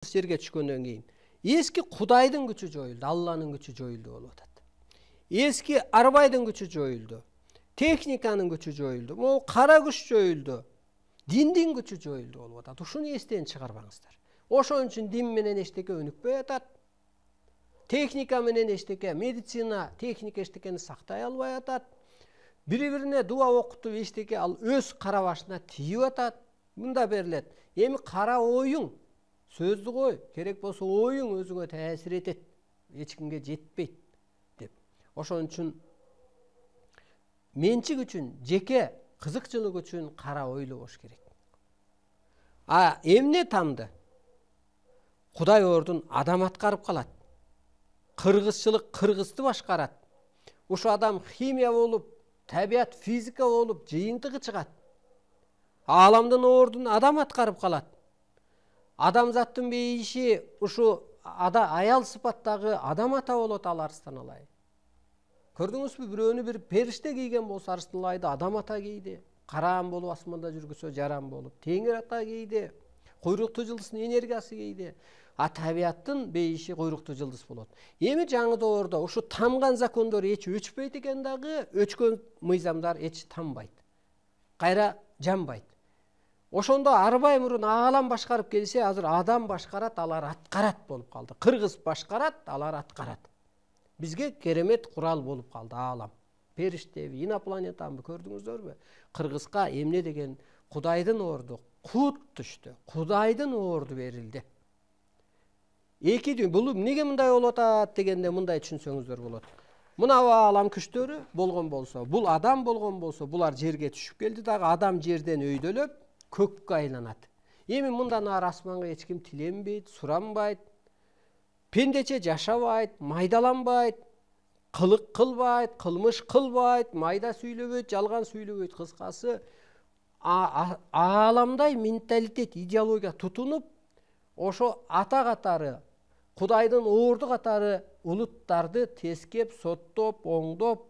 жерге түшкөндөн кийин эски Кудайдын күчү жоюлду, Алланын күчү жоюлду болуп атат. Эски арбайдын күчү жоюлду, техниканын күчү жоюлду, могу кара күч жоюлду, диндин күчү жоюлду болуп атат. Ушуну эстен чыгарбаңыздар. Ошон үчүн дин менен эчтеке өнүкпөй атат. Техника менен эчтеке, медицина, техника эчтекени сактай албай атат. Бири-бирине дуа окутуп эчтеке ал өз кара башына тийип атат. Мында берилет. Эми кара оюң, сөздү кой, керек болсо оюң өзүңө таасир этет, эч кимге жетпейт деп. Ошон үчүн менчик үчүн, жеке кызыкчылык үчүн кара ойлуу болуш керек. Эмне тамды? Кудай ордун адам аткарып калат. Кыргызчылык кыргызды башкарат. Ушу адам химия болуп, табият физика болуп, жыйынтыгы чыгат. Ааламдын ордун адам аткарып калат. Адамзаттын бейиши ушу аял сыпаттагы адам ата болот ал Арыстан Алай. Көрдүңүзбү, бирөөнү бир периште кийген болсо Арыстан Алайды адам ата кийди. Караан болуп асманда жүргүсө жаран болуп, Теңир ата кийди. Куйруктуу жылдыздын энергиясы кийди. Табияттын бейиши куйруктуу жылдыз болот. Эми жаңы доордо ушу тамган закондор эч өчпөйт экен дагы, өчкөн мыйзамдар эч тамбайт. Кайра жанбайт. Ошондо арбай мурун аалам башкарып келсе, азыр адам башкарат, алар аткарат болуп калды. Кыргыз башкарат, алар аткарат. Бизге керемет курал болуп калды аалам. Периштеби, инопланетанбы көрдүңүздөрбү? Кыргызга эмне деген Кудайдын орду кут түштү. Кудайдын орду берилди. Бул эмнеге мындай болуп атат дегенде мындай түшүнсөңүздөр болот. Мына аалам күчтөрү болгон болсо, бул адам болгон болсо, булар жерге түшүп келди дагы, адам жерден өйдөлөп көккө айланат. Эми мындан ары асманга эч ким тиленбейт, суранбайт, пендече жашабайт, майдаланбайт, кылык кылбайт, кылмыш кылбайт, майда сүйлөбөйт, жалган сүйлөбөйт. Кыскасы, ааламдай менталитет, идеология тутунуп, ошо ата катары, Кудайдын орду катары улуттарды тескеп, соттоп, оңдоп,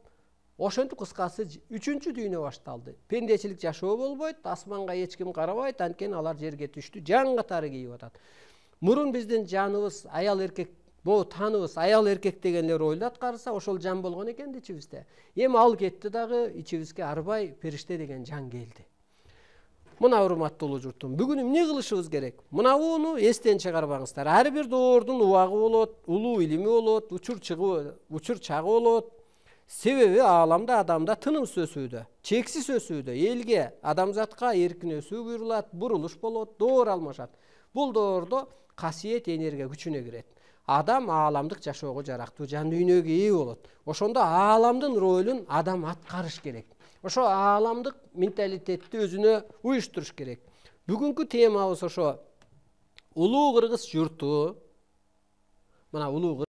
ошентип кыскасы үчүнчү дүйнө башталды. Пендечилик жашоо болбойт, асманга эч ким карабайт, анткени алар жерге түштү, жан катары кийип атат. Мурун биздин жаныбыз аял эркек, таныбыз аял эркек дегенлер ойлоп аткарса, ошол жан болгон экен ичибизде. Эми ал кетти дагы, ичибизге арбай периште деген жан келди. Мына урматтуу журтум, бүгүн эмне кылышыбыз керек? Мынауну эстен чыгарбаңыздар. Ар бир доордун убагы болот, улуу илими болот, учур чагы болот. Себеби ааламда адамда тынымсыз өсүүдө, чексиз өсүүдө, элге, адамзатка эркин өсүү буйрулат, бурулуш болот, доор алмашат. Бул доордо касиет энергия күчүнө кирет. Адам ааламдык жашоого жарактуу жан дүйнөгө ээ болот. Ошондо ааламдын ролун адам аткарыш керек. Ошо ааламдык менталитетти өзүнө уюштуруш керек. Бүгүнкү темабыз ошо улуу кыргыз журту. Мына улуу